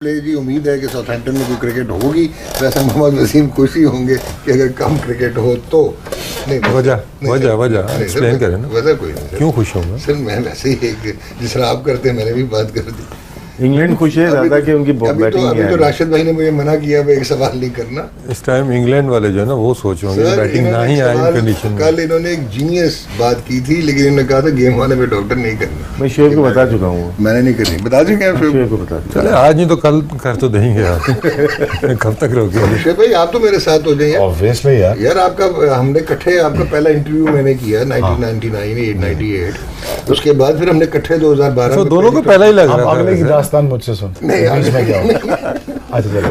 Play जी उम्मीद है कि साउथहैम्पटन में कोई क्रिकेट होगी। वैसे मोहम्मद वसीम खुश ही होंगे कि अगर कम क्रिकेट हो तो। नहीं वजह एक्सप्लेन करें ना। वजह कोई नहीं, क्यों खुश होंगे? सर मैं वैसे ही एक जिस तरह आप करते हैं मैंने भी बात कर दी। इंग्लैंड खुश है ज़्यादा कि उनकी बैटिंग अभी तो राशिद भाई ने मुझे मना किया एक सवाल नहीं करना। इस टाइम इंग्लैंड वाले जो है ना वो सोच रहे होंगे बैटिंग ना ही आए कंडीशन में। कल इन्होंने एक जीनियस बात की थी लेकिन इन्होंने कहा था गेम वाले में डॉक्टर नहीं करना। मैं शुएब को बता चुका हूँ, मैंने नहीं करनी, बता चुके हैं शुएब को बता चुका। चले आज नहीं तो कल कर तो देंगे आप। कब तक रोके? शुएब भाई आप तो मेरे साथ हो जाइए ऑब्वियसली यार आपका हमने इकट्ठे आपका पहला इंटरव्यू मैंने किया 1999 उसके बाद फिर हमने इकट्ठे 2012 तो दोनों को पहला ही लग रहा था। अगले की दास्तान मुझसे सुन। नहीं में क्या अच्छा चलो।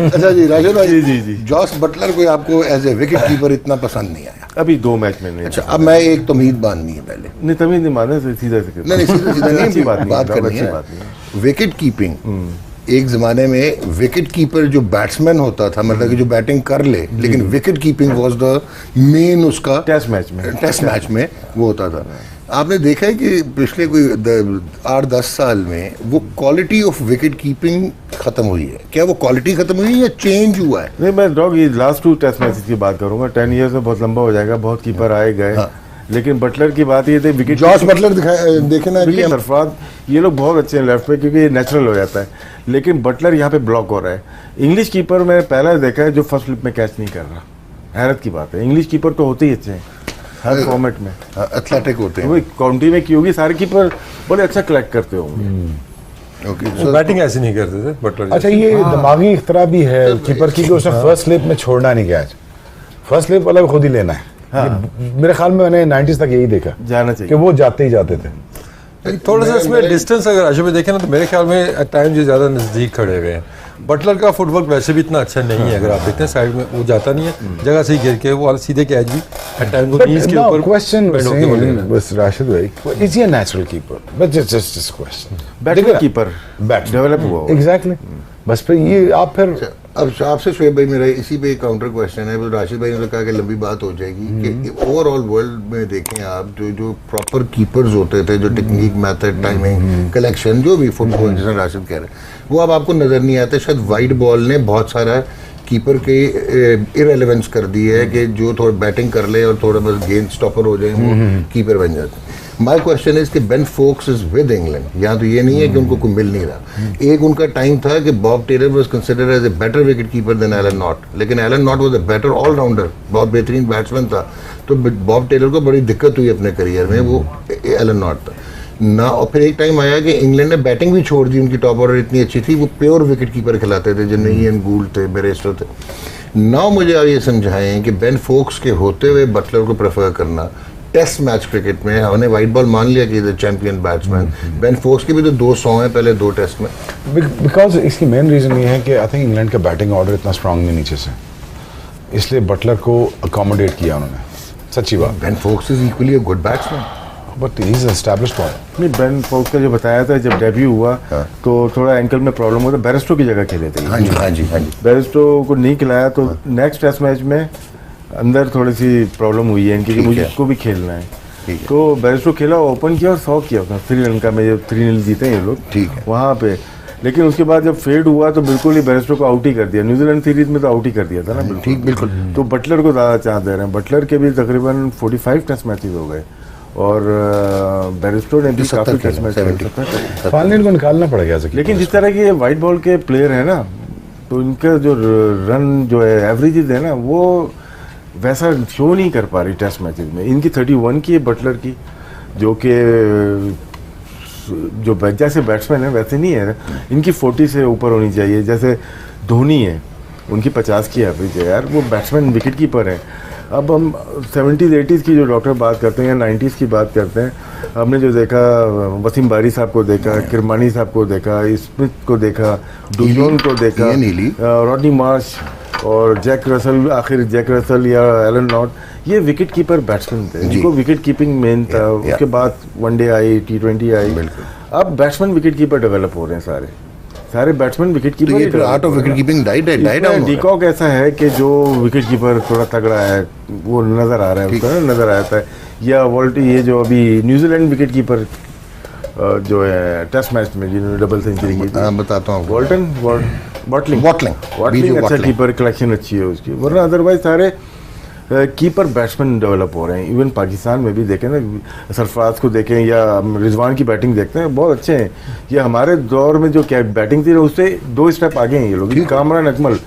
अच्छा जी राशिद भाई जी जॉस बटलर को आपको एज ए विकेट कीपर इतना पसंद नहीं आया? अभी 2 मैच में नहीं। अच्छा अब मैं एक तमीज बांधनी है पहले। नहीं तमीज नहीं माने सीधा नहीं सीधा नहीं अच्छी बात करनी है। विकेट कीपिंग एक जमाने में विकेट कीपर जो बैट्समैन होता था मतलब कि जो बैटिंग कर ले लेकिन wicket keeping was the main उसका टेस्ट मैच में वो होता था। आपने देखा है कि पिछले कोई 8-10 साल में वो क्वालिटी ऑफ विकेट कीपिंग खत्म हुई है? क्या वो क्वालिटी खत्म हुई है या चेंज हुआ है? नहीं मैं डॉग ये लास्ट 2 टेस्ट मैचेस की बात करूंगा। 10 ईयर्स में बहुत लंबा हो जाएगा, बहुत कीपर आए गए। हाँ। लेकिन बटलर की बात ये थी विकेट जॉस बटलर देखे ना जी सरफराज ये लोग बहुत अच्छे हैं लेफ्ट पे क्योंकि ये नेचुरल हो जाता है, लेकिन बटलर यहाँ पे ब्लॉक हो रहा है। इंग्लिश कीपर मैंने पहला देखा है जो फर्स्ट स्लिप में कैच नहीं कर रहा। हैरत की बात है, इंग्लिश कीपर तो होते ही अच्छे हैं हर फॉर्मेट में, एथलेटिक होते हैं। काउंटी में की होगी सारे कीपर बड़े अच्छा कलेक्ट करते होंगे। वो बैटिंग ऐसे नहीं करते थे बटलर। अच्छा ये दिमागी इख्तरा भी है कीपर की कि उसने फर्स्ट स्लिप में छोड़ना नहीं कैच, फर्स्ट स्लिप अलग खुद ही लेना है। हाँ। मेरे ख्याल में मैंने 90s तक यही देखा जाना चाहिए कि वो जाते ही जाते थे। थोड़ा सा इसमें डिस्टेंस अगर आशा में देखें ना तो मेरे ख्याल में एट टाइम जो ज़्यादा नज़दीक खड़े हुए हैं। बटलर का फुटवर्क वैसे भी इतना अच्छा नहीं है, अगर आप देखते हैं साइड में वो जाता नहीं है, जगह से ही गिर के वो सीधे कैच भी एट टाइम वो नीज के ऊपर क्वेश्चन बस राशिद भाई is he a natural keeper but just question batting keeper bat develop हुआ एग्जैक्टली बस फिर ये आप फिर अब आपसे शुएब भाई मेरा इसी पे एक काउंटर क्वेश्चन है। राशिद भाई ने कहा कि लंबी बात हो जाएगी कि ओवरऑल वर्ल्ड में देखें आप जो प्रॉपर कीपर्स होते थे जो टेक्निक मेथड टाइमिंग कलेक्शन जो भी फुटबॉल जैसे राशिद कह रहे हैं वो अब आपको नज़र नहीं आते। शायद वाइट बॉल ने बहुत सारा कीपर के इरेलेवेंस कर दी है कि जो थोड़ा बैटिंग कर ले और थोड़ा बस गेंद स्टॉपर हो जाए वो कीपर बन जाते हैं। माई क्वेश्चन इज कि Ben focus is with England. यहाँ तो ये नहीं है कि उनको कोई मिल नहीं रहा। एक उनका टाइम था कि Bob Taylor was considered as a better wicket keeper than Alan Knott, लेकिन Alan Knott was a better all rounder, बहुत बेहतरीन बैट्समैन था। तो बॉब टेलर को बड़ी दिक्कत हुई अपने करियर में, वो एलन नॉट था ना। और फिर एक टाइम आया कि इंग्लैंड ने बैटिंग भी छोड़ दी, उनकी टॉप ऑर्डर इतनी अच्छी थी, वो प्योर विकेट कीपर खिलाते थे जिनमें इयन गूल्ड थे, बेरेस्टो थे। नाउ मुझे आप ये समझाएं कि बेन फोक्स के होते हुए बटलर को प्रेफर करना टेस्ट मैच क्रिकेट में, हमने वाइट बॉल मान लिया कि is champion batsman, Ben Foakes के भी तो 200 हैं पहले 2 टेस्ट में। बिकॉज इसकी मेन रीजन ये है कि आई थिंक इंग्लैंड का बैटिंग ऑर्डर इतना स्ट्रांग नहीं नीचे से, इसलिए बटलर को अकोमोडेट किया उन्होंने। सच्ची बात, Ben Foakes is equally a good batsman but he is established one. नहीं बेन फोक्स का जो बताया था जब डेब्यू हुआ तो थोड़ा एंकल में प्रॉब्लम हुआ था, बेरेस्टो की जगह खेले थे। हाँ जी बेरेस्टो को नहीं खिलाया तो नेक्स्ट टेस्ट मैच में अंदर थोड़ी सी प्रॉब्लम हुई है इनकी कि मुझे इसको भी खेलना है। तो बेरेस्टो खेला, ओपन किया और 100 किया उसने श्रीलंका में जब 3-0 जीते हैं ये लोग, ठीक है वहाँ पे। लेकिन उसके बाद जब फेड हुआ तो बिल्कुल ही बेरेस्टो को आउट ही कर दिया। न्यूजीलैंड सीरीज में तो आउट ही कर दिया था ना। ठीक बिल्कुल। तो बटलर को ज़्यादा चांस दे रहे हैं। बटलर के भी तकरीबन 45 टेस्ट मैचेस हो गए और बेरेस्टो ने भी काफ़ी टेस्ट मैच फालनेट को निकालना पड़ेगा। लेकिन जिस तरह के वाइट बॉल के प्लेयर है ना तो इनका जो रन जो है एवरेजेस है ना वो वैसा शो नहीं कर पा रही टेस्ट मैचेस में। इनकी 31 की है बटलर की, जो कि जो जैसे बैट्समैन है वैसे नहीं है। इनकी 40 से ऊपर होनी चाहिए, जैसे धोनी है उनकी 50 की एवरेज है यार, वो बैट्समैन विकेट कीपर है। अब हम 70s 80s की जो डॉक्टर बात करते हैं या 90s की बात करते हैं, हमने जो देखा वसीम बारी साहब को देखा, किरमानी साहब को देखा, स्मिथ को देखा, डुजोन को देखा, रॉडनी मार्श और जैक रसल, आखिर जैक रसल या एलन नॉट, ये विकेट कीपर बैट्समैन थे, जिनको विकेट कीपिंग मेन था। उसके बाद वनडे आई, T20 आई, अब बैट्समैन विकेट कीपर डेवलप हो रहे हैं सारे बैट्समैन विकेट कीपर। तो art of wicket keeping down. De Kock ऐसा है कि जो विकेट कीपर थोड़ा तगड़ा है वो नजर आ रहा है, उसका नजर आता है। या वॉल्टी ये जो अभी न्यूजीलैंड विकेट कीपर जो है टेस्ट मैच में जिन्होंने डबल सेंचुरी की थी, बताता हूँ बॉटलिंग बीजू अच्छा बॉटलिंग। कीपर, कलेक्शन अच्छी है उसकी, वरना अदरवाइज सारे कीपर बैट्समैन डेवलप हो रहे हैं। इवन पाकिस्तान में भी देखें ना, सरफराज को देखें या रिजवान की बैटिंग देखते हैं, बहुत अच्छे हैं। ये हमारे दौर में जो क्या बैटिंग थी उससे 2 स्टेप आगे हैं ये लोग, कामरान अकमल।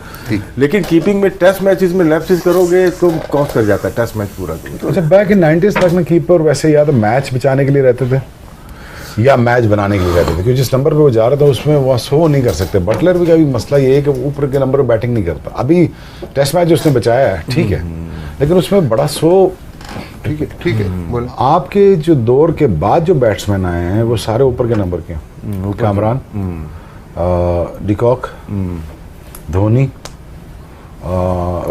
लेकिन कीपिंग में टेस्ट मैचेस में लैप्सेस करोगे तो कॉस्ट कर जाता है टेस्ट मैच पूरा। अच्छा, बैक इन 90s तक में कीपर वैसे या तो मैच बचाने के लिए रहते थे या मैच बनाने के लिए रहते थे, क्योंकि जिस नंबर पे वो जा रहा था उसमें वो शो नहीं कर सकते। बटलर भी का भी मसला ये है कि वो ऊपर के नंबर पे बैटिंग नहीं करता। अभी टेस्ट मैच उसने बचाया है, ठीक है, लेकिन उसमें बड़ा शो। ठीक है बोलो। आपके जो दौर के बाद जो बैट्समैन आए हैं वो सारे ऊपर के नंबर के हैं। कामरान, डिकॉक, धोनी,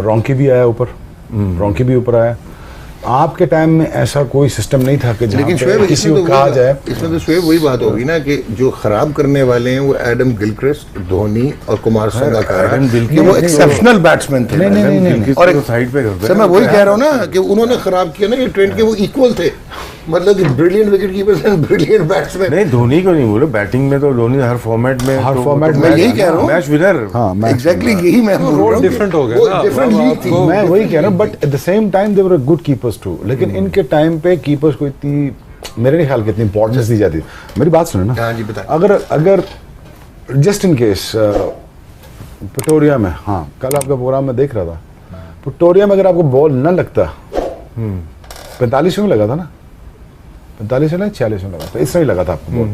रॉन्की भी आया ऊपर, रॉन्की भी ऊपर आया। आपके टाइम में ऐसा कोई सिस्टम नहीं था कि जहाँ लेकिन पे शोएब किसी को कहा जाए। इसमें तो शोएब वही बात होगी ना कि जो खराब करने वाले हैं वो एडम गिलक्रिस्ट, धोनी और कुमार संगकारा, एडम गिलक्रिस्ट कि वो एक्सेप्शनल बैट्समैन थे। नहीं, और और साइड पे करते सर मैं वही कह रहा हूँ ना कि उन्होंने खराब किया ना कि ट्रेंड के वो इक्वल थे, मतलब कि brilliant wicket keepers and brilliant batsman. नहीं, धोनी को नहीं बोलो, बैटिंग में तो धोनी हर फॉर्मेट में, हर तो फॉर्मेट मैं यही कह रहा हूँ। Match winner. हाँ, मैच एग्जैक्टली यही मैं बोल रहा हूँ। different हो गया वो ना, different अब league थी। आपको- मैं वही कह रहा हूँ, but at the same time they were good keepers too. लेकिन इनके टाइम पे कीपर्स को इतनी, मेरे नहीं ख्याल कि इतनी इंपॉर्टेंस दी जाती। मेरी बात सुनो ना। हाँ जी, बताएं। अगर जस्ट इन केस पिटोरिया में, हाँ कल आपका प्रोग्राम में देख रहा था, पिटोरिया में अगर आपको बॉल न लगता, 45 में लगा था ना, 45 में 46 में लगा था, इस तरह ही लगा था आपको बॉल।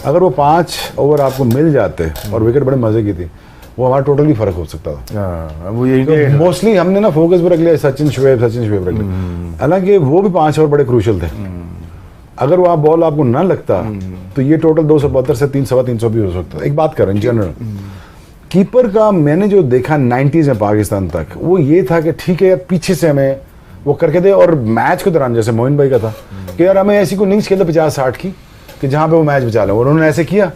अगर वो 5 ओवर आपको मिल जाते और विकेट बड़े मजे की थी, वो हमारा टोटली फर्क हो सकता था। हाँ, वो यही तो मोस्टली हमने ना फोकस पर रख लिया सचिन शुएब रख लिया, हालांकि वो भी 5 ओवर बड़े क्रूशल थे। अगर वो आप बॉल आपको ना लगता तो ये टोटल 272 से 300 भी हो सकता था। एक बात करें जनरल कीपर का, मैंने जो देखा 90s में पाकिस्तान तक, वो ये था कि ठीक है यार पीछे से हमें वो करके दे, और मैच के दौरान जैसे मोइन भाई का था कि यार हमें ऐसी कोई इनिंग्स खेलते 50-60 की कि जहां पे वो मैच बचा लें, और उन्होंने ऐसे किया।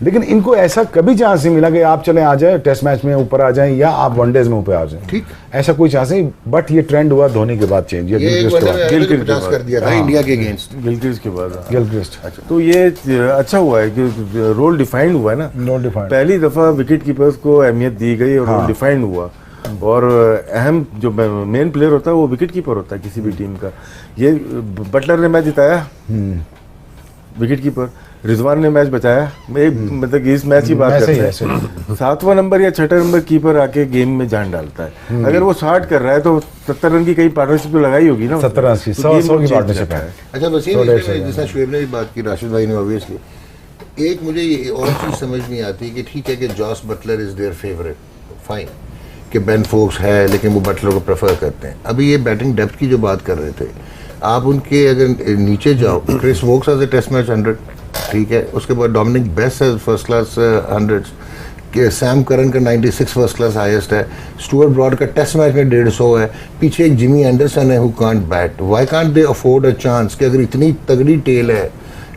लेकिन इनको ऐसा कभी चांस नहीं मिला कि आप चले आ जाए टेस्ट मैच में ऊपर आ जाएं या आप वनडेज में ऊपर आ जाएं, ठीक। ऐसा कोई चांस नहीं। बट ये ट्रेंड हुआ धोनी के बाद चेंज, ये एक गिलक्रिस्ट बंदे ने गिलक्रिस्ट 50 कर दिया था इंडिया के अगेंस्ट। गिलक्रिस्ट के बाद। गिलक्रिस्ट तो ये अच्छा हुआ है कि रोल डिफाइंड हुआ है ना, Role defined। पहली दफा विकेट कीपर्स को अहमियत दी गई और रोल डिफाइंड हुआ। और अहम जो मेन प्लेयर होता है वो विकेट कीपर होता है किसी भी टीम का। ये बटलर ने मैच जिताया, विकेट कीपर, रिजवान ने मैच बचाया। एक मतलब इस मैच की बात ऐसे ही, करते ऐसे हैं, 7वां नंबर या 6ठा नंबर कीपर आके गेम में जान डालता है। अगर वो 60 कर रहा है तो 70 रन की कहीं पार्टनरशिप तो लगाई होगी ना, 70 रन की, तो 100 गेम की change पार्टनरशिप रहता है। अच्छा बस ये जिसने शुएब ने भी बात की, राशिद भाई ने ऑब्वियसली, एक मुझे ये और चीज़ समझ नहीं आती कि ठीक है कि Jos Buttler is their favourite, fine, कि बेन फोक्स है लेकिन वो बटलर को प्रेफर करते हैं। अभी ये बैटिंग डेप्थ की जो बात कर रहे थे आप, उनके अगर नीचे जाओ, Chris Woakes as a test match 100, ठीक है, उसके बाद डोमिनिक बेस्ट है फर्स्ट क्लास 100 के, सैम करन का 96 फर्स्ट क्लास हाईएस्ट है, स्टुअर्ट ब्रॉड का टेस्ट मैच में 150 है, पीछे एक जिमी एंडरसन है who can't bat. Why can't they afford a chance कि अगर इतनी तगड़ी टेल है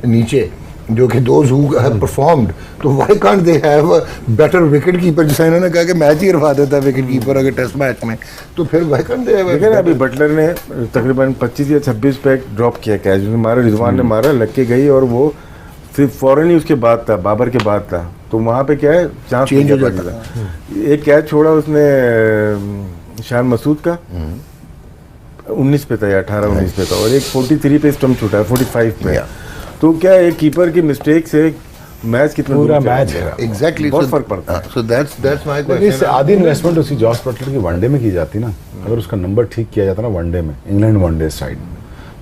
नीचे जो कि दोज हु हैव परफॉर्म्ड, तो why can't they have a better wicket keeper, जैसा इन्होंने कहा कि मैच ही हरवा देता है विकेट कीपर अगर टेस्ट मैच में, तो फिर व्हाई कांट दे हैव लेकिन अभी बटलर ने तकरीबन 25 या 26 पे ड्रॉप किया कैच, मारा रिजवान ने मारा, लग के गई, और वो सिर्फ फौरन ही उसके बाद था, बाबर के बाद था, तो वहाँ पे क्या है चांस Change हो मिल जाता था। एक कैच छोड़ा उसने शान मसूद का, 19 पे था या 18-19 पे था, और एक 43 पे स्टंप छूटा है, 45 पे। तो क्या एक कीपर की मिस्टेक से मैच कितना पूरा दूर चला मैच गया। एग्जैक्टली बहुत फर्क पड़ता है। सो दैट्स माय इससे क्वेश्चन। आधी इन्वेस्टमेंट उसकी जॉस बटलर की वनडे में की जाती ना, अगर उसका नंबर ठीक किया जाता ना वनडे में, England one day side,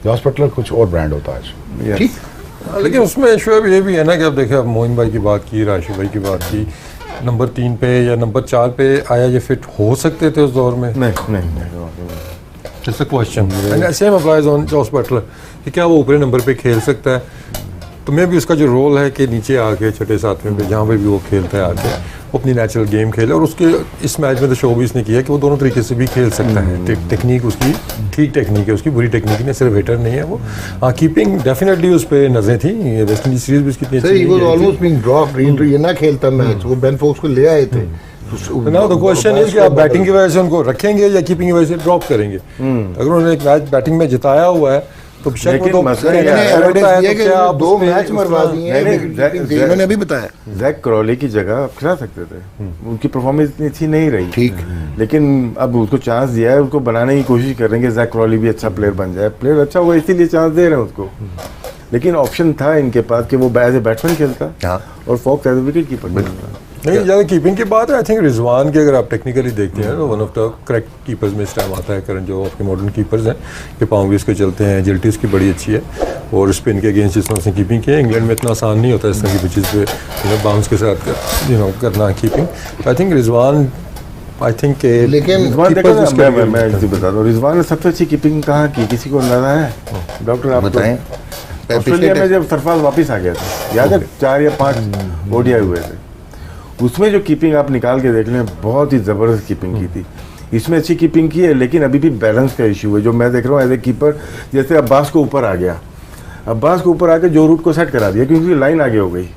Jos Buttler कुछ और ब्रांड होता आज। Yes. ठीक, लेकिन उसमें शोएब ये भी है ना कि अब देखिए, अब मोइन भाई की बात की, राशिद भाई की बात की, नंबर 3 पे या नंबर 4 पे आया ये फिट हो सकते थे उस दौर में? नहीं It's a question. And same applies on Jos Buttler कि क्या वो ऊपरी नंबर पे खेल सकता है? तो मैं भी उसका जो रोल है कि नीचे आके 6-7वें पे जहाँ पे भी वो खेलता है आके वो अपनी नेचुरल गेम खेले, और उसके इस मैच में तो शोबीस ने किया कि वो दोनों तरीके से भी खेल सकता है। टेक्निक उसकी ठीक टेक्निक है, उसकी बुरी टेक्निक नहीं, सिर्फ हिटर नहीं है वो। हाँ, कीपिंग डेफिनेटली उस पर नजरें थी। वेस्ट इंडीज सीरीज भी उसकी इतनी सर अच्छी ही नहीं वाज गई थी। ऑलमोस्ट बीइंग ड्रॉप्ड, ये ना खेलता मैच, वो बेन फोक्स को ले आए थे। नाउ द क्वेश्चन इज कि आप बैटिंग की वजह से उनको रखेंगे या कीपिंग की वजह से ड्रॉप करेंगे। अगर उन्होंने एक मैच बैटिंग में जिताया हुआ है तो बेशक वो लेकिन तो मसला मैंने ये है, एविडेंस एविडेंस है ये तो कि क्या आप 2 उसमें मैच मरवा दिए हैं नहीं, विकेट-कीपिंग के, इन्होंने अभी बताया। जैक क्रॉली की जगह आप खिला सकते थे, उनकी परफॉर्मेंस इतनी अच्छी नहीं रही, ठीक। लेकिन अब उसको चांस दिया है, उसको बनाने की कोशिश कर रहे हैं कि जैक क्रॉली भी अच्छा प्लेयर बन जाए। प्लेयर अच्छा होगा इसीलिए चांस दे रहे हैं उसको, लेकिन ऑप्शन था इनके पास कि वो एज ए बैट्समैन खेलता हाँ। और Foakes as a wicket keeper खेलता। नहीं ज़्यादा कीपिंग की बात है। आई थिंक रिजवान की अगर आप टेक्निकली देखते हैं तो one of the correct keepers में इस टाइम आता है करंट जो आपके मॉडर्न कीपर्स हैं कि पाँव भी इसके चलते हैं, एजिलिटी इसकी बड़ी अच्छी है और स्पिन के अगेंस्ट जिस तरह से कीपिंग की है इंग्लैंड में इतना आसान नहीं होता इस तरह की पिचेस पे बाउंस के साथ करना keeping. I think Rizwan I think लेकिन रिजवान देखो ना, मैं इसी बता दूं, रिजवान ने सबसे अच्छी कीपिंग कहाँ की, किसी को अंदाजा है डॉक्टर? आप बताएं। ऑस्ट्रेलिया में जब सरफराज वापस आ गया था, याद है 4 या 5 ओडीआई हुए थे, उसमें जो कीपिंग आप निकाल के देख लें, बहुत ही ज़बरदस्त कीपिंग की थी। इसमें अच्छी कीपिंग की है, लेकिन अभी भी बैलेंस का इशू है जो मैं देख रहा हूँ एज ए कीपर। जैसे अब्बास को ऊपर आ गया, अब्बास को ऊपर आके जो रूट को सेट करा दिया क्योंकि लाइन आगे हो गई,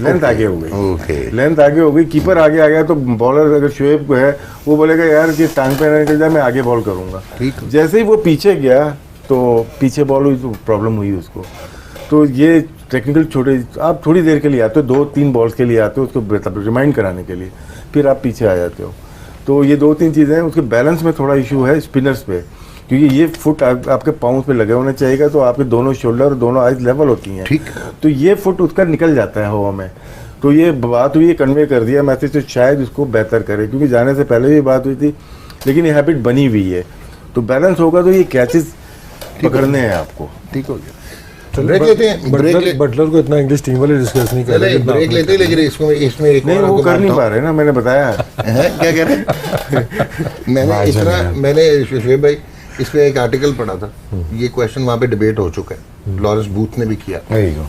लेंथ आगे हो गई, लेंथ आगे हो गई, कीपर आगे आ गया तो बॉलर अगर शोएब को है वो बोलेगा यार कि टांग पे निकल जाए, मैं आगे बॉल करूँगा। ठीक। जैसे ही वो पीछे गया तो पीछे बॉल हुई तो प्रॉब्लम हुई उसको। तो ये टेक्निकल छोटे, आप थोड़ी देर के लिए आते हो, 2-3 बॉल्स के लिए आते हो उसको रिमाइंड कराने के लिए, फिर आप पीछे आ जाते हो। तो ये 2-3 चीज़ें हैं। उसके बैलेंस में थोड़ा इशू है स्पिनर्स पे, क्योंकि ये फुट आपके पाँव पे लगे होने चाहिए, तो आपके दोनों शोल्डर और दोनों आइज लेवल होती हैं। ठीक। तो ये फुट उसका निकल जाता है हवा में। तो ये बात हुई, ये कन्वे कर दिया मैसेज, तो शायद उसको बेहतर करे, क्योंकि जाने से पहले भी बात हुई थी, लेकिन ये हैबिट बनी हुई है। तो बैलेंस होगा तो ये कैचेस पकड़ने हैं आपको। ठीक हो गया। ब्रेक लेते हैं। बटलर को इतना इंग्लिश टीम वाले डिस्कस नहीं कर रहे। ब्रेक लेते हैं, लेकिन इसमें एक नहीं, और वो आपको कर नहीं मानता पा रहे ना, मैंने बताया है क्या कह रहे हैं। मैंने शोएब भाई इस पे एक आर्टिकल पढ़ा था, ये क्वेश्चन वहाँ पे डिबेट हो चुका है, लॉरेंस बूथ ने भी किया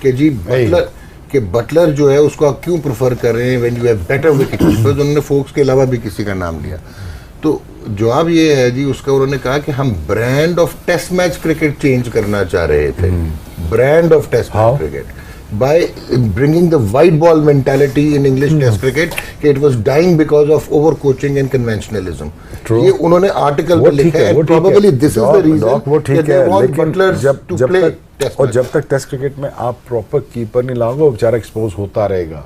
कि जी बटलर जो है उसको आप क्यों प्रेफर कर रहे हैं when you have better wicket keepers. उन्होंने फोक्स के अलावा भी किसी का नाम लिया, तो जवाब ये है जी उसका, उन्होंने कहा कि हम brand of test match cricket change करना चाह रहे थे, brand of test match cricket, by bringing the white ball mentality in English Test cricket, कि it was dying because of overcoaching and conventionalism. ये उन्होंने आर्टिकल में लिखा है, and probably this is the reason वो ठीक that they है, want लेकिन butlers to play test match. जब तक टेस्ट क्रिकेट में आप प्रॉपर कीपर नहीं लाओगे वो बेचारा एक्सपोज होता रहेगा।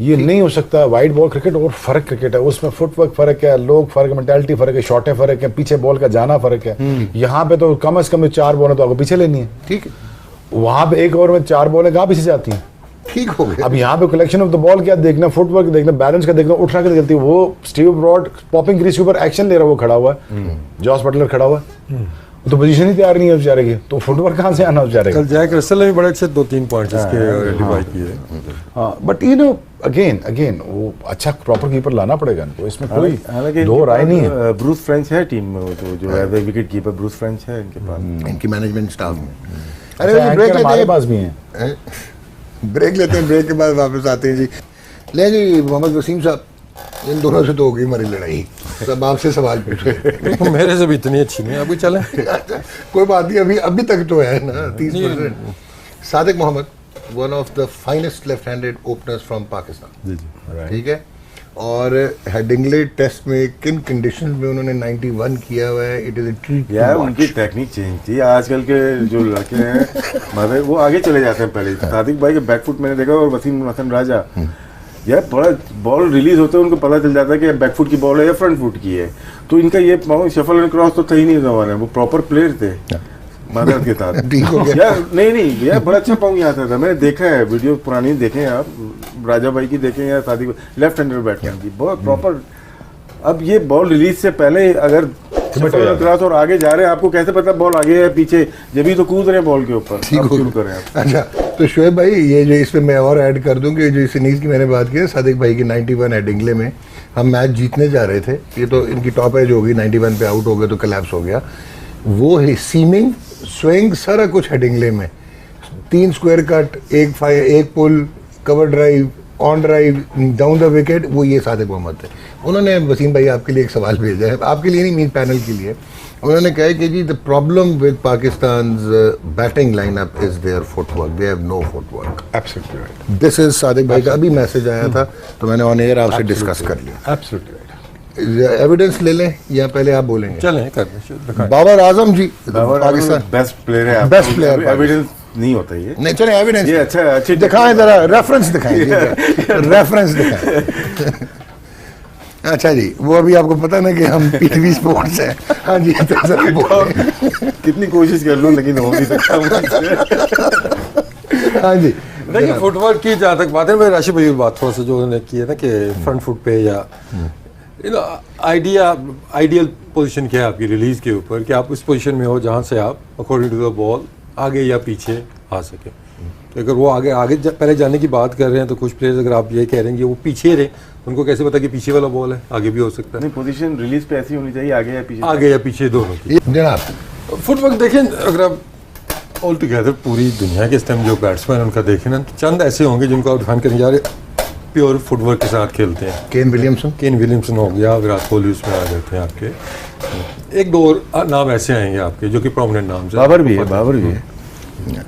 ये नहीं हो सकता। वाइट बॉल क्रिकेट और फर्क क्रिकेट है, उसमें फुटवर्क फर्क है, लोग फर्क है, मेंटालिटी फर्क है, शॉटें फर्क है, पीछे बॉल का जाना फर्क है। यहाँ पे तो कम से कम 4 बॉल है तो आपको पीछे लेनी है, ठीक है। वहां पे 1 ओवर में 4 बॉल है, कहाँ पीछे जाती हैं? ठीक हो गया। अब यहाँ पे कलेक्शन ऑफ द बॉल क्या देखना, फुटवर्क देखना, बैलेंस का देखना, उठना का देखती है। वो स्टीव ब्रॉड पॉपिंग क्रीज के ऊपर एक्शन ले रहा है, वो खड़ा हुआ है, जॉस बटलर खड़ा हुआ है, तो पोजीशन ही तैयार नहीं है बेचारे की, तो फुटवर्क कहाँ से आना बेचारे का? कल जैक रसल ने भी बड़े अच्छे 2-3 पॉइंट्स इसके आइडेंटिफाई किए। हाँ, बट यू नो अगेन वो अच्छा प्रॉपर कीपर लाना पड़ेगा इनको, इसमें कोई हालांकि दो राय नहीं है। ब्रूस फ्रेंच है टीम में, जो as a wicket keeper Bruce French है इनके पास, इनकी मैनेजमेंट स्टाफ में। अच्छा, ब्रेक लेते हमारे हैं, पास भी हैं। ब्रेक लेते हैं, ब्रेक के बाद वापस आते हैं जी। ले जी मोहम्मद वसीम साहब, इन दोनों से तो हो गई हमारी लड़ाई, सब आपसे सवाल पूछ रहे। मेरे से भी इतनी अच्छी नहीं, अभी चले। कोई बात नहीं, अभी तक तो है ना 30%। Sadiq Mohammad, one of the finest left handed openers from Pakistan, जी जी, ठीक है। और हेडिंगले टेस्ट में किन कंडीशन में उन्होंने 91 किया हुआ है, इट इज अ ट्रीट। यार उनकी टेक्निक चेंज थी। आजकल के जो लड़के हैं मतलब वो आगे चले जाते हैं। पहले सादिक भाई के बैकफुट मैंने देखा, और वसीम हसन राजा, यार बड़ा बॉल रिलीज होता है उनको पता चल जाता है कि बैकफुट की बॉल है या फ्रंट फुट की है। तो इनका ये शफल एंड क्रॉस तो था ही नहीं जमाने, वो प्रॉपर प्लेयर थे मादर के साथ। ठीक हो गया। यार नहीं यार बड़ा अच्छा पाऊँ आता था, मैंने देखा है वीडियो पुरानी देखे हैं आप, राजा भाई की देखें या सादिक लेफ्ट हैंडर बैट्समैन की, बहुत प्रॉपर। अब ये बॉल रिलीज से पहले अगर क्रॉस और आगे जा रहे हैं, आपको कैसे पता बॉल आगे है पीछे, जब भी तो कूद रहे हैं बॉल के ऊपर। शुरू करें आप। अच्छा, तो शोएब भाई ये जो इसमें मैं और ऐड कर दूं कि जो इस इनिंग्स की मैंने बात की है सादिक भाई की 91 हेडिंगले में, हम मैच जीतने जा रहे थे, ये तो इनकी टॉप एज होगी, 91 पे आउट हो गए तो कोलैप्स हो गया। वो है सीमिंग, स्विंग, सारा कुछ हेडिंगले में, 3 स्क्वायर कट, एक pull, cover drive, on drive, down the wicket, वो ये सादिक मोहम्मद थे। उन्होंने वसीम भाई आपके लिए एक सवाल भेजा है, आपके लिए नहीं, मीन पैनल के लिए। उन्होंने कहा कि जी the problem with Pakistan batting lineup is their footwork, they have no footwork. Absolutely right, this is Sadiq भाई का अभी मैसेज आया था, तो मैंने ऑन एयर आपसे डिस्कस कर लिया। Absolutely right. एविडेंस ले लें या पहले आप बोलेंगे? चलें कर दें, दिखाएं। बाबर आजम जी पाकिस्तान पाकिस्तान बेस्ट प्लेयर है, Best player, एविडेंस नहीं होता ये। नहीं चले एविडेंस ये अच्छा अच्छी दिखाएं जरा, रेफरेंस दिखाएं, रेफरेंस दिखाएं। अच्छा जी, वो अभी आपको पता ना कि हम पीटीवी स्पोर्ट्स हैं। हाँ जी, तो जरा बोलें। कितनी कोशिश कर लूं लेकिन हो नहीं सकता मुझसे। हाँ जी, देखिए फुटवर्क की जहाँ तक बात है, मैं राशिद भाई की बात थोड़ा सा जो उन्होंने की है ना कि फ्रंट फुट पे या आइडियल पोजीशन क्या है आपकी रिलीज के ऊपर, कि आप उस पोजीशन में हो जहाँ से आप अकॉर्डिंग टू द बॉल आगे या पीछे आ सके। तो अगर वो आगे पहले जाने की बात कर रहे हैं तो कुछ प्लेयर्स अगर आप ये कह रहे हैं कि वो पीछे रहे, उनको कैसे पता कि पीछे वाला बॉल है, आगे भी हो सकता है। नहीं, पोजीशन रिलीज पे ऐसी होनी चाहिए, आगे या पीछे। आगे या पीछे दोनों की। ये जनाब फुटवर्क देखें, अगर आप ऑल टुगेदर पूरी दुनिया के इस टाइम जो बैट्समैन उनका देखें ना, तो चंद ऐसे होंगे जिनको आप डिफाइन करने जा रहे प्योर फुटवर्क के साथ खेलते हैं। केन विलियमसन, केन विलियमसन हो गया, विराट कोहली उसमें आ जाते हैं आपके। एक दो और नाम ऐसे आएंगे आपके जो कि प्रोमिनेंट नाम से बाबर भी है, बाबर भी है,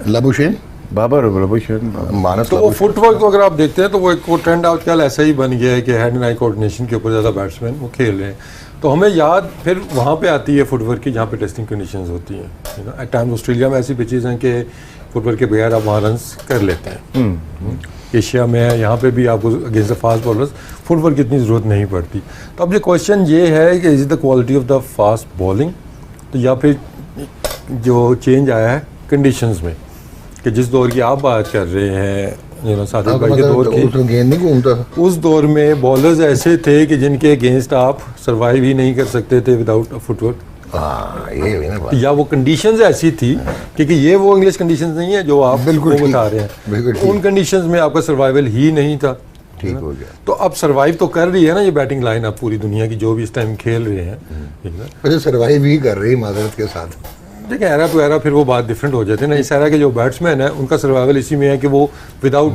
लबुशेन, बाबर लबुशेन, मानस तो वो फुटवर्क को अगर आप देखते हैं तो वो एक वो ट्रेंड आजकल ऐसा ही बन गया है कि हैंड एंड आई कोऑर्डिनेशन के ऊपर ज़्यादा बैट्समैन वो खेल रहे हैं। तो हमें याद फिर वहाँ पे आती है फुटवर्क की जहाँ पे टेस्टिंग कंडीशंस होती हैं। You know at times Australia में ऐसी पिचेज हैं कि फुटवर्क के बगैर आप वहाँ रन्स कर लेते हैं। एशिया में है, यहाँ पे भी आपको against the fast bowlers footwork की इतनी ज़रूरत नहीं पड़ती। तो अब ये क्वेश्चन ये है कि is the quality of the fast bowling, तो या फिर जो चेंज आया है कंडीशंस में, कि जिस दौर की आप बात कर रहे हैं, यू नो सादिक भाई के दौर की, उसमें गेंद नहीं घूमता था। उस दौर में बॉलर्स ऐसे थे कि जिनके अगेंस्ट आप सर्वाइव ही नहीं कर सकते थे विदाउट फुटवर्क। हाँ, ये हुई ना बात। या वो कंडीशंस ऐसी थी, क्योंकि ये वो इंग्लिश कंडीशंस नहीं है जो आप बिल्कुल वो ठीक, बता रहे बिल्कुल हैं। ठीक। उन कंडीशंस में आपका सर्वाइवल ही नहीं था। ठीक हो गया। तो अब सर्वाइव तो कर रही है ना ये बैटिंग लाइन, अब पूरी दुनिया की जो भी इस टाइम खेल रहे हैं, ठीक है ना। अच्छा, सर्वाइव ही कर रही माजरत के साथ। देखिए एरा टू एरा फिर वो बात डिफरेंट हो जाती है ना। इस एरा के जो बैट्समैन है उनका सर्वाइवल इसी में है कि वो विदाउट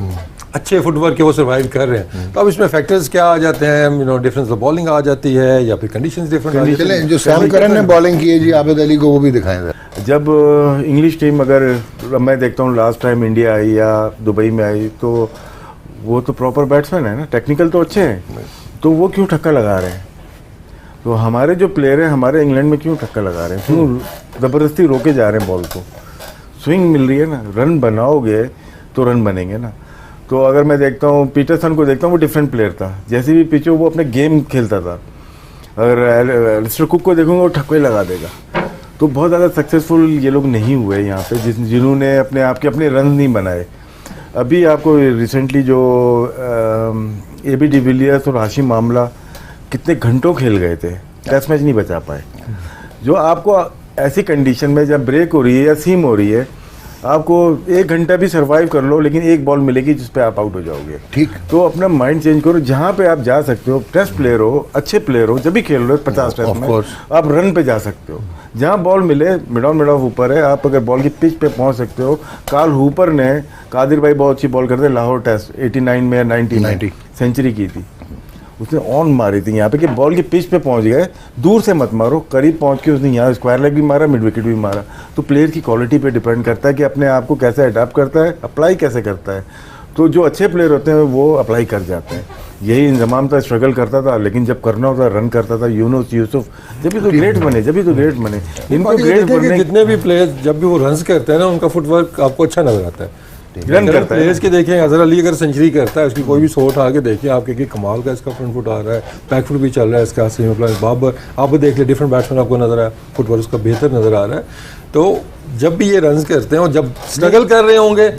अच्छे फुटवर्क के वो सर्वाइव कर रहे हैं। तो अब इसमें फैक्टर्स क्या आ जाते हैं, you know difference of bowling आ जाती है या फिर कंडीशंस डिफरेंट आ जाती चले हैं। जो सैम करन ने बॉलिंग की है जी आबिद अली को, वो भी दिखाएं जरा। जब इंग्लिश टीम अगर मैं देखता हूँ लास्ट टाइम इंडिया आई या दुबई में आई, तो वो तो प्रॉपर बैट्समैन है ना, टेक्निकल तो अच्छे हैं, तो वो क्यों ठक्का लगा रहे हैं? तो हमारे जो प्लेयर हैं हमारे इंग्लैंड में क्यों ठक्का लगा रहे हैं, क्यों ज़बरदस्ती रोके जा रहे हैं बॉल को? स्विंग मिल रही है ना, रन बनाओगे तो रन बनेंगे ना। तो अगर मैं देखता हूँ पीटरसन को देखता हूँ, वो डिफरेंट प्लेयर था, जैसे भी पिच हो वो अपने गेम खेलता था। अगर एलिस्टर कुक को देखूंगा वो ठक्के लगा देगा। तो बहुत ज़्यादा सक्सेसफुल ये लोग नहीं हुए यहाँ पे, जिन्होंने अपने आप के अपने रन नहीं बनाए। अभी आपको रिसेंटली जो AB डिविलियर्स और हाशिम मामला कितने घंटों खेल गए थे, टेस्ट मैच नहीं बचा पाए। जो आपको ऐसी कंडीशन में जब ब्रेक हो रही है या सीम हो रही है, आपको 1 घंटा भी सरवाइव कर लो लेकिन एक बॉल मिलेगी जिस पे आप आउट हो जाओगे। ठीक। तो अपना माइंड चेंज करो, जहाँ पे आप जा सकते हो, टेस्ट प्लेयर हो, अच्छे प्लेयर हो, जब भी खेल रहे हो 50 टेस्ट में आप रन पे जा सकते हो। जहाँ बॉल मिले, मिड ऑफ ऊपर है, आप अगर बॉल की पिच पे पहुँच सकते हो। कार्ल हूपर ने, कादिर भाई बहुत अच्छी बॉल करते, लाहौर टेस्ट 89 में या 90 सेंचुरी की थी, उसने ऑन मारी थी यहाँ पे कि बॉल की पिच पे पहुंच गए, दूर से मत मारो, करीब पहुंच के उसने यहाँ स्क्वायर लेग भी मारा, मिड विकेट भी मारा। तो प्लेयर की क्वालिटी पे डिपेंड करता है कि अपने आप को कैसे अडाप्ट करता है, अप्लाई कैसे करता है। तो जो अच्छे प्लेयर होते हैं वो अप्लाई कर जाते हैं। यही इंजमाम था, स्ट्रगल करता था, लेकिन जब करना होता रन करता था। यूनुस यूसुफ जब भी तो ग्रेट बने, इनको ग्रेट बनने। जितने भी प्लेयर्स जब भी वो रन करते हैं ना, उनका फुटवर्क आपको अच्छा नजर आता है। रन करता है प्लेयर्स के देखें, अजहर अली अगर सेंचुरी करता है, उसकी कोई भी शॉट आके देखिए आपके कि कमाल का इसका फ्रंट फुट आ रहा है, बैक फुट भी चल रहा है इसका, सेमी प्लान बाबर आप देख ले, डिफरेंट बैट्समैन आपको नजर आया, फुटवर्क उसका बेहतर नजर आ रहा है। तो जब भी ये रन करते हैं और जब स्ट्रगल कर रहे होंगे,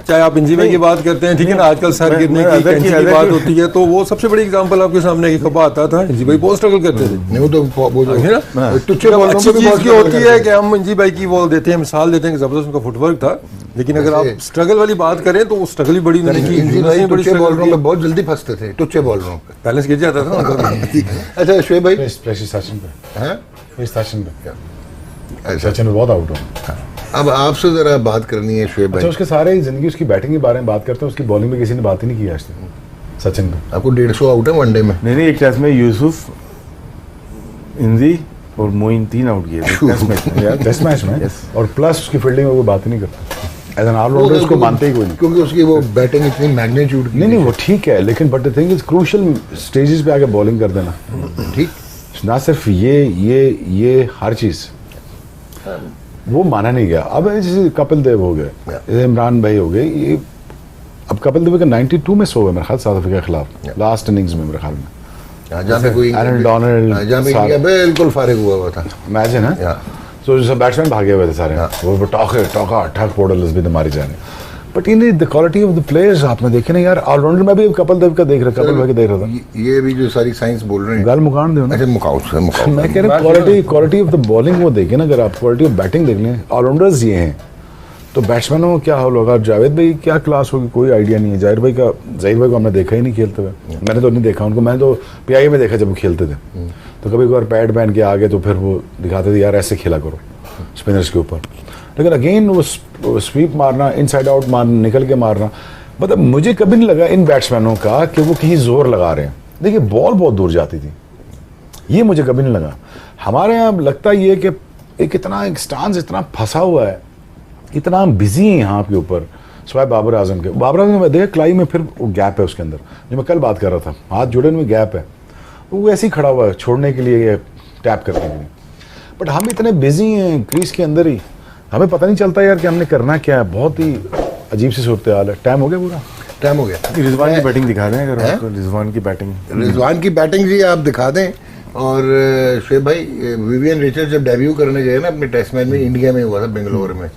चाहे आप इंजीनियर की बात करते हैं, ठीक है ना, आजकल सर गिरने की कैंची की बात होती है, तो वो सबसे बड़ी एग्जांपल आपके सामने एक कबा आता था, इंजी भाई बहुत स्ट्रगल करते थे। नहीं, वो तो है ना, तुच्छे बॉलों अच्छी पे भी चीज बहुत की struggle होती करते है कि हम इंजी भाई की वो देते हैं, मिसाल देते हैं कि जबरदस्त उनका फुटवर्क था, लेकिन अगर आप स्ट्रगल वाली बात करें तो वो स्ट्रगल ही बड़ी नहीं इंजी की, भाई बड़ी तुच्छे struggle बॉलरों की। पे बहुत जल्दी फंसते थे, तुच्छे बॉलरों पे। बैलेंस गिर जाता था ना। अच्छा शोएब भाई, सचिन पे, हैं? सचिन पे, अच्छा, सचिन में बहुत आउट हो। अब आपसे जरा बात करनी है शोएब अच्छा, भाई। उसके सारे जिंदगी उसकी बैटिंग के बारे में बात करते हैं, उसकी बॉलिंग में किसी ने बात ही नहीं की आज तक सचिन पे। आपको 150 आउट है वनडे में। नहीं, एक टेस्ट में यूसुफ, इंजी और मोइन 3 आउट किए थे टेस्ट मैच में। टेस्ट मैच में, और प्लस उसकी फील्डिंग में वो बात ही नहीं करता। एज एन ऑलराउंडर उसको मानते ही कोई नहीं। क्योंकि उसकी वो बैटिंग इतनी मैग्नीट्यूड की नहीं वो ठीक है, लेकिन but the thing is crucial stages पे आके बॉलिंग कर देना, ठीक ना सिर्फ ये हर चीज वो माना नहीं गया। अब जैसे कपिल देव हो गए, जैसे इमरान भाई हो गए, ये अब कपिल देव का 92 में सो गए मेरे ख्याल साउथ अफ्रीका के खिलाफ लास्ट इनिंग्स में मेरे ख्याल में, जहाँ पे कोई एरन डोनाल्ड जहाँ पे इंडिया बिल्कुल फारिग हुआ था। इमेजिन है। Yeah. सो जो बैट्समैन भागे हुए थे सारे, वो टॉका अटैक पोर्टल भी मारी जाने, but in the quality of the players आपने देखे ना यार, ऑलराउंडर में भी कपिल देव का देख रहा, कपिल भाई का देख रहा था। ये भी जो सारी साइंस बोल रहे हैं, गल मुकान दो ना। अच्छा मुकाओ से मुकाओ। मैं कह रहा हूँ क्वालिटी ऑफ द बॉलिंग वो देखे ना, अगर आप क्वालिटी ऑफ बैटिंग देख लें, ऑलराउंडर्स ये हैं, तो बैट्समैनों को क्या हाल होगा। जावेद भाई क्या क्लास होगी कोई आइडिया नहीं है। जाहिर भाई को हमने देखा ही नहीं खेलते हुए, मैंने तो नहीं देखा उनको, मैंने तो PIA में देखा जब वो खेलते थे, तो कभी कभार पैड पहन के आगे तो फिर वो दिखाते थे यार ऐसे खेला करो स्पिनर्स के ऊपर, लेकिन अगेन वो स्वीप मारना, इनसाइड आउट मारना, निकल के मारना, मतलब मुझे कभी नहीं लगा इन बैट्समैनों का कि वो कहीं जोर लगा रहे हैं। देखिए बॉल बहुत दूर जाती थी, ये मुझे कभी नहीं लगा। हमारे यहाँ लगता ये कि एक स्टांस इतना फंसा हुआ है, इतना बिजी है यहाँ के ऊपर, स्वाय बाबर आजम के। बाबर आजम में देखा क्लाई में फिर वो गैप है उसके अंदर, जो मैं कल बात कर रहा था, हाथ जुड़े में गैप है, वो ऐसे ही खड़ा हुआ है छोड़ने के लिए, टैप करने के लिए। बट हम इतने बिजी हैं क्रीज के अंदर ही, हमें पता नहीं चलता यार कि हमने करना क्या है। बहुत ही अजीब सी सूरत हाल है। टाइम हो गया पूरा, टाइम हो गया। रिजवान की बैटिंग दिखा दें अगर आपको, रिजवान की बैटिंग जी आप दिखा दें। और शुएब भाई, विवियन रिचर्ड जब डेब्यू करने गए ना अपने टेस्ट मैच में, इंडिया में हुआ था बेंगलोर में,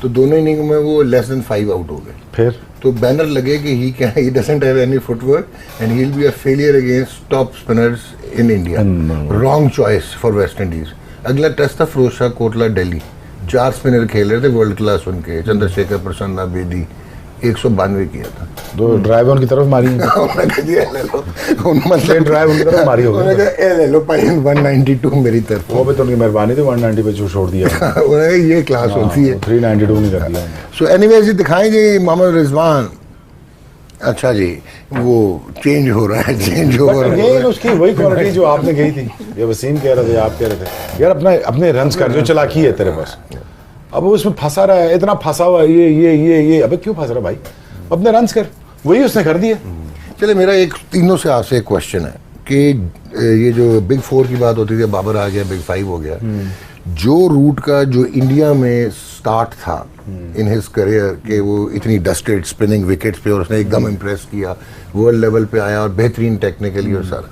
तो दोनों इनिंग में वो लेस देन 5 आउट हो गए। फिर तो बैनर लगे कि he doesn't have any footwork and he will be a failure against top spinners in India. Wrong choice for West Indies. अगला टेस्ट था फिरोज शाह कोटला दिल्ली, 4 स्पिनर खेल रहे थे वर्ल्ड क्लास उनके, चंद्रशेखर प्रसन्ना बेदी, 192 किया था। दो ड्राइव उनकी तरफ मारी मतलब ड्राइव उनकी तरफ मारी होगी, ले लो 192 मेरी तरफ। वो भी तो उनकी मेहरबानी थी, 190 पे छोड़ दिया। उन्होंने ये क्लास होती है। 392 नहीं कर दिया। सो एनीवेज जी दिखाएं जी मोहम्मद रिजवान। अच्छा जी, वो चेंज हो रहा है, चेंज हो रहा है। उसकी वही क्वालिटी जो आपने कही थी, ये वसीम कह रहे थे, आप कह रहे थे यार अपने रन्स कर, जो चालाकी है तेरे पास, अब वो उसमें फंसा रहा है, इतना फंसा हुआ है, ये अबे क्यों फंस रहा भाई, अपने रन्स कर, वही उसने कर दिया। चले मेरा एक तीनों से आपसे एक क्वेश्चन है कि ये जो बिग 4 की बात होती थी, बाबर आ गया, बिग 5 हो गया, जो रूट का जो इंडिया में स्टार्ट था इन हिज करियर के, वो इतनी डस्टेड स्पिनिंग विकेट्स पे, और उसने एकदम इम्प्रेस किया, वर्ल्ड लेवल पे आया और बेहतरीन टेक्निकली और सारा।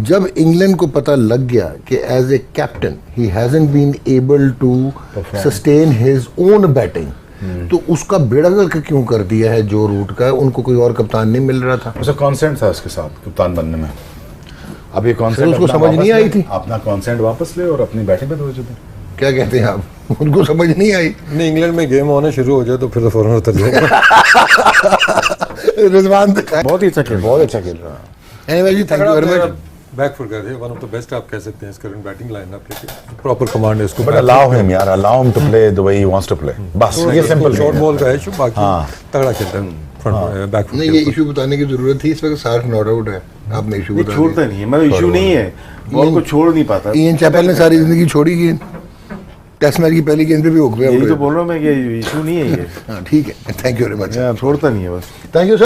जब इंग्लैंड को पता लग गया कि एज ए कैप्टन ही hasn't been able to sustain his own batting, तो उसका बेड़ा गर्क क्यों कर दिया है जो रूट का, उनको कोई और कप्तान नहीं मिल रहा था। उसका कॉन्सेंट था उसके साथ कप्तान बनने में, अब ये कॉन्सेंट उसको समझ नहीं आई थी, अपना कॉन्सेंट वापस ले और अपनी बैटिंग पे तवज्जो दे। क्या कहते हैं आप, उनको समझ नहीं आई। नहीं, इंग्लैंड में गेम होने शुरू हो जाए तो फिर तो फौरन उतर जाएगा। रिजवान बहुत ही अच्छा खेल रहा है। एनीवे जी, thank you very much. Back foot कर वन ऑफ द बेस्ट आप कह सकते हैं इस करंट बैटिंग लाइनअप के, प्रॉपर कमांड है इसको। बट अलाउ हिम यार, allow him to play the way he wants to play, बस ये सिंपल। शॉर्ट बॉल का इशू, बाकी तगड़ा खेलता है फ्रंट बैक। नहीं, ये इशू बताने की जरूरत थी, इस वक्त सार्क नॉट आउट है, आपने इशू बता छोड़ता नहीं है, मतलब इशू नहीं है, बॉल को छोड़ नहीं पाता। इयन चैपल ने सारी जिंदगी छोड़ी गेंद, टेस्ट मैच की पहली गेंद पे भी हो गया। यही तो बोल रहा हूँ मैं कि इशू नहीं है ये। हाँ ठीक है, थैंक यू वेरी मच। छोड़ता नहीं है बस। Thank you sir.